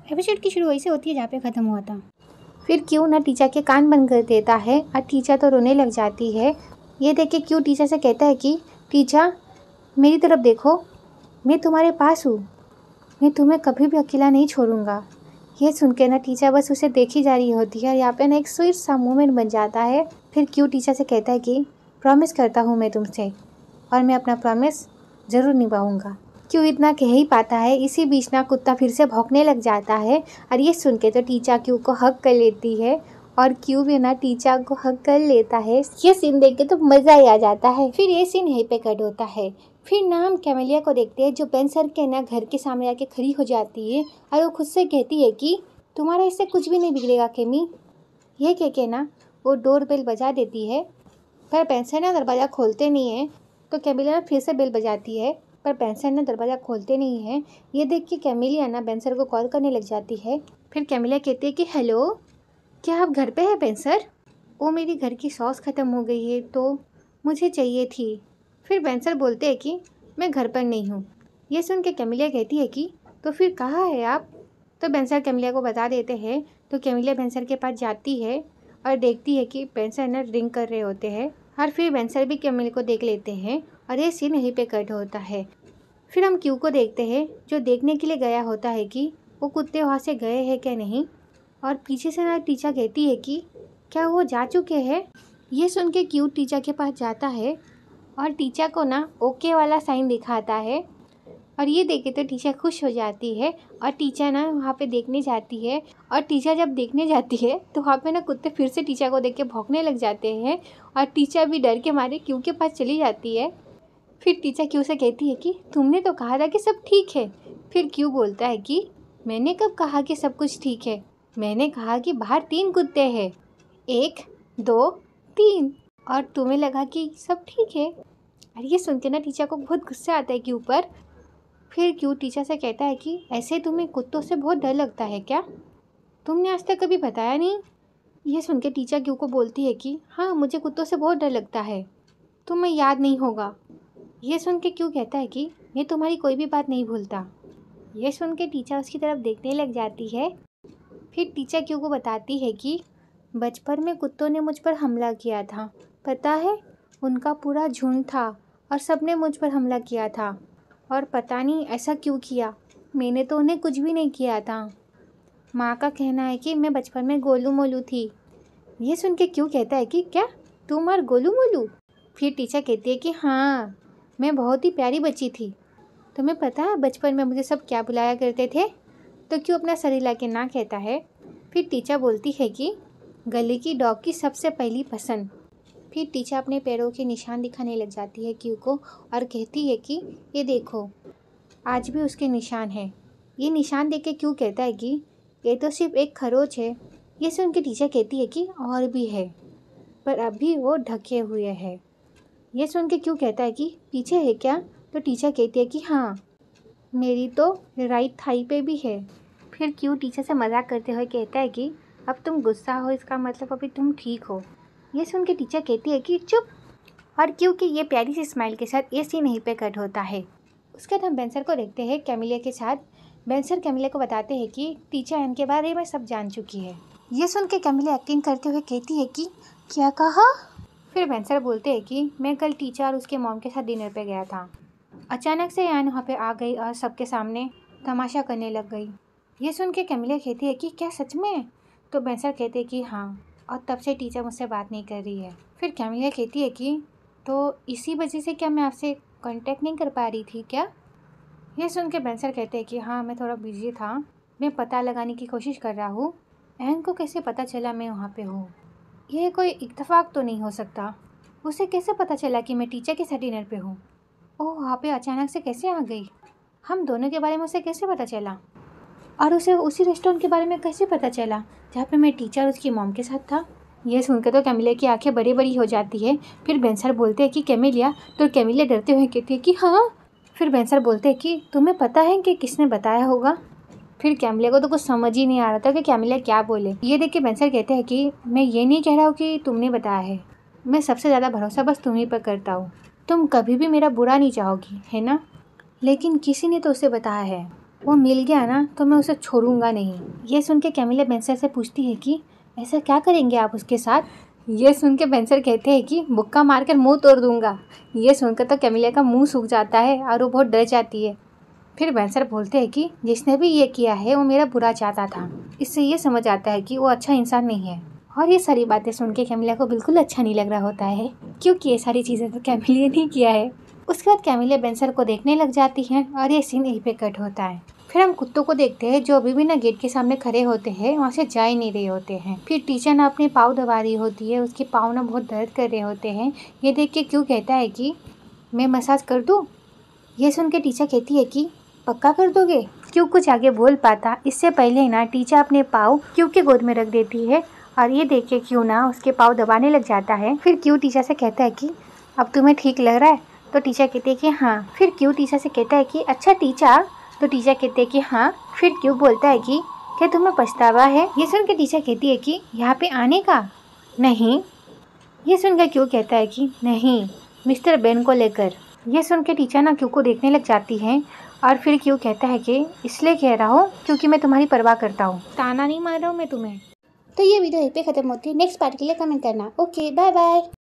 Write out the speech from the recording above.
Episode की शुरू वैसे होती है जहाँ पे ख़त्म हुआ था। फिर क्यों ना टीचर के कान बंद कर देता है और टीचर तो रोने लग जाती है। ये देख के क्यों टीचर से कहता है कि टीचर मेरी तरफ देखो, मैं तुम्हारे पास हूँ, मैं तुम्हें कभी भी अकेला नहीं छोड़ूंगा। ये सुन के ना टीचर बस उसे देखी जा रही होती है और यहाँ पे ना एक स्वीट सा मोमेंट बन जाता है। फिर क्यों टीचर से कहता है कि प्रॉमिस करता हूँ मैं तुमसे और मैं अपना प्रॉमिस ज़रूर निभाऊंगा। क्यों इतना कह ही पाता है, इसी बीच ना कुत्ता फिर से भौंकने लग जाता है और ये सुन के तो टीचर क्यों को हक कर लेती है और क्यों भी ना टीचर को हक कर लेता है। ये सीन देख के तो मज़ा ही आ जाता है। फिर ये सीन यहीं पे कट होता है। फिर ना हम कैमेलिया को देखते हैं जो बेन सर के ना घर के सामने आके खड़ी हो जाती है और वो खुद से कहती है कि तुम्हारा इससे कुछ भी नहीं बिगड़ेगा केमी। ये कह के ना वो डोर बेल बजा देती है पर बेन सर ना दरवाज़ा खोलते नहीं है। तो कैमेलिया फिर से बेल बजाती है पर बेन सर ना दरवाज़ा खोलते नहीं है। ये देख के कैमेलिया ना बेन सर को कॉल करने लग जाती है। फिर कैमेलिया कहती है कि हेलो, क्या आप घर पे हैं बेन सर? वो मेरी घर की सॉस ख़त्म हो गई है तो मुझे चाहिए थी। फिर बेन सर बोलते हैं कि मैं घर पर नहीं हूँ। ये सुन के कैमेलिया कहती है कि तो फिर कहाँ है आप? तो बेन सर कैमेलिया को बता देते हैं। तो कैमेलिया बेन सर के पास जाती है और देखती है कि बेन सर ना ड्रिंक कर रहे होते हैं और फिर बेन सर भी कैमेलिया को देख लेते हैं और ये सीन यहीं पे कट होता है। फिर हम क्यू को देखते हैं जो देखने के लिए गया होता है कि वो कुत्ते वहाँ से गए हैं क्या नहीं। और पीछे से ना टीचर कहती है कि क्या वो जा चुके हैं? ये सुन के क्यू टीचर के पास जाता है और टीचर को ना ओके वाला साइन दिखाता है और ये देखे तो टीचर खुश हो जाती है और टीचर ना वहाँ पे देखने जाती है। और टीचर जब देखने जाती है तो वहाँ पे ना कुत्ते फिर से टीचर को देख के भौंकने लग जाते हैं और टीचर भी डर के मारे क्यू के पास चली जाती है। फिर टीचर क्यू से कहती है कि तुमने तो कहा था कि सब ठीक है। फिर क्यू बोलता है कि मैंने कब कहा कि सब कुछ ठीक है, मैंने कहा कि बाहर 3 कुत्ते हैं, 1 2 3, और तुम्हें लगा कि सब ठीक है। और ये सुन के ना टीचर को बहुत गुस्सा आता है क्यू पर। फिर क्यू टीचर से कहता है कि ऐसे तुम्हें कुत्तों से बहुत डर लगता है क्या? तुमने आज तक कभी बताया नहीं। ये सुन के टीचर क्यू को बोलती है कि हाँ मुझे कुत्तों से बहुत डर लगता है, तुम्हें याद नहीं होगा। ये सुन के क्यू कहता है कि मैं तुम्हारी कोई भी बात नहीं भूलता। ये सुन के टीचर उसकी तरफ देखने लग जाती है। फिर टीचर क्यू को बताती है कि बचपन में कुत्तों ने मुझ पर हमला किया था, पता है, उनका पूरा झुंड था और सबने मुझ पर हमला किया था और पता नहीं ऐसा क्यों किया, मैंने तो उन्हें कुछ भी नहीं किया था। माँ का कहना है कि मैं बचपन में गोलू मोलू थी। ये सुन के क्यों कहता है कि क्या तुम और गोलू मोलू? फिर टीचर कहती है कि हाँ मैं बहुत ही प्यारी बच्ची थी। तुम्हें पता है बचपन में मुझे सब क्या बुलाया करते थे? तो क्यों अपना सर हिला के ना कहता है। फिर टीचर बोलती है कि गली की डॉग की सबसे पहली पसंद। फिर टीचर अपने पैरों के निशान दिखाने लग जाती है क्यू को और कहती है कि ये देखो आज भी उसके निशान हैं। ये निशान देख के क्यू कहता है कि ये तो सिर्फ एक खरोच है। ये सुन के टीचर कहती है कि और भी है पर अभी वो ढके हुए है। ये सुन के क्यू कहता है कि पीछे है क्या? तो टीचर कहती है कि हाँ मेरी तो राइट थाई पे भी है। फिर क्यू टीचर से मजाक करते हुए कहता है कि अब तुम गुस्सा हो इसका मतलब अभी तुम ठीक हो। ये सुन के टीचर कहती है कि चुप। और क्योंकि ये प्यारी सी स्माइल के साथ ये सीन यहीं पे कट होता है। उसके बाद हम बेन सर को देखते हैं कैमिलिया के साथ। बेन सर कैमिलिया को बताते हैं कि टीचर एन के बारे में सब जान चुकी है। ये सुन के कैमिलिया एक्टिंग करते हुए कहती है कि क्या कहा? फिर बेन सर बोलते हैं कि मैं कल टीचर और उसके मॉम के साथ डिनर पे गया था, अचानक से यान वहाँ पे आ गई और सबके सामने तमाशा करने लग गई। ये सुन के कैमिलिया कहती है कि क्या सच में? तो बेन सर कहते हैं कि हाँ, और तब से टीचर मुझसे बात नहीं कर रही है। फिर कैमिलिया कहती है कि तो इसी वजह से क्या मैं आपसे कांटेक्ट नहीं कर पा रही थी क्या? ये सुन के बेन सर कहते हैं कि हाँ मैं थोड़ा बिजी था, मैं पता लगाने की कोशिश कर रहा हूँ एन को कैसे पता चला मैं वहाँ पे हूँ। यह कोई इत्तेफाक तो नहीं हो सकता, उसे कैसे पता चला कि मैं टीचर के साथ डिनर पे हूँ? ओह वहाँ पे अचानक से कैसे आ गई? हम दोनों के बारे में उसे कैसे पता चला? और उसे उसी रेस्टोरेंट के बारे में कैसे पता चला जहाँ पे मैं टीचर और उसकी मॉम के साथ था? ये सुनकर तो कैमिलिया की आंखें बड़ी बड़ी हो जाती है। फिर बेन सर बोलते हैं कि कैमिलिया, तो कैमिलिया डरते हुए कहती है कि हाँ। फिर बेन सर बोलते हैं कि तुम्हें पता है कि किसने बताया होगा? फिर कैमिलिया को तो कुछ समझ ही नहीं आ रहा था कि कैमिलिया क्या बोले। ये देख के बेन सर कहते हैं कि मैं ये नहीं कह रहा हूँ कि तुमने बताया है, मैं सबसे ज़्यादा भरोसा बस तुम्हीं पर करता हूँ, तुम कभी भी मेरा बुरा नहीं चाहोगी है ना? लेकिन किसी ने तो उसे बताया है। वो मिल गया ना तो मैं उसे छोड़ूंगा नहीं। ये सुन के कैमिला बेंसर से पूछती है कि ऐसा क्या करेंगे आप उसके साथ। ये सुन के बेंसर कहते हैं कि मुक्का मारकर मुंह तोड़ दूंगा। ये सुनकर तो कैमिला का मुंह सूख जाता है और वो बहुत डर जाती है। फिर बेंसर बोलते हैं कि जिसने भी ये किया है वो मेरा बुरा चाहता था। इससे ये समझ आता है कि वो अच्छा इंसान नहीं है। और ये सारी बातें सुन के कैमिला को बिल्कुल अच्छा नहीं लग रहा होता है, क्योंकि ये सारी चीज़ें तो कैमिलिया ने किया है। उसके बाद कैमिलिया बेंसर को देखने लग जाती है और ये सीन यहीं पे कट होता है। फिर हम कुत्तों को देखते हैं जो अभी भी ना गेट के सामने खड़े होते हैं, वहाँ से जा ही नहीं रहे होते हैं। फिर टीचर ना अपने पाँव दबा रही होती है, उसके पाँव ना बहुत दर्द कर रहे होते हैं। ये देख के क्यों कहता है कि मैं मसाज कर दूँ। ये सुन के टीचर कहती है कि पक्का कर दोगे। क्यों कुछ आगे बोल पाता इससे पहले ना टीचर अपने पाँव क्यों के गोद में रख देती है और ये देख के क्यों ना उसके पाँव दबाने लग जाता है। फिर क्यों टीचर से कहता है कि अब तुम्हें ठीक लग रहा है। तो टीचर कहते हैं कि हाँ। फिर क्यों टीचर से कहता है कि अच्छा टीचर। तो टीचर कहते हैं कि हाँ। फिर क्यों बोलता है कि क्या तुम्हें पछतावा है। ये सुन के टीचर कहती है कि यहाँ पे आने का नहीं। ये सुनकर क्यों कहता है कि नहीं, मिस्टर बेन को लेकर। ये सुन के टीचर ना क्यों को देखने लग जाती है और फिर क्यों कहता है कि इसलिए कह रहा हूँ क्योंकि मैं तुम्हारी परवाह करता हूँ, ताना नहीं मार रहा हूँ मैं तुम्हें। तो ये वीडियो यहीं पे खत्म होती है। नेक्स्ट पार्ट के लिए कमेंट करना। Okay, bye bye.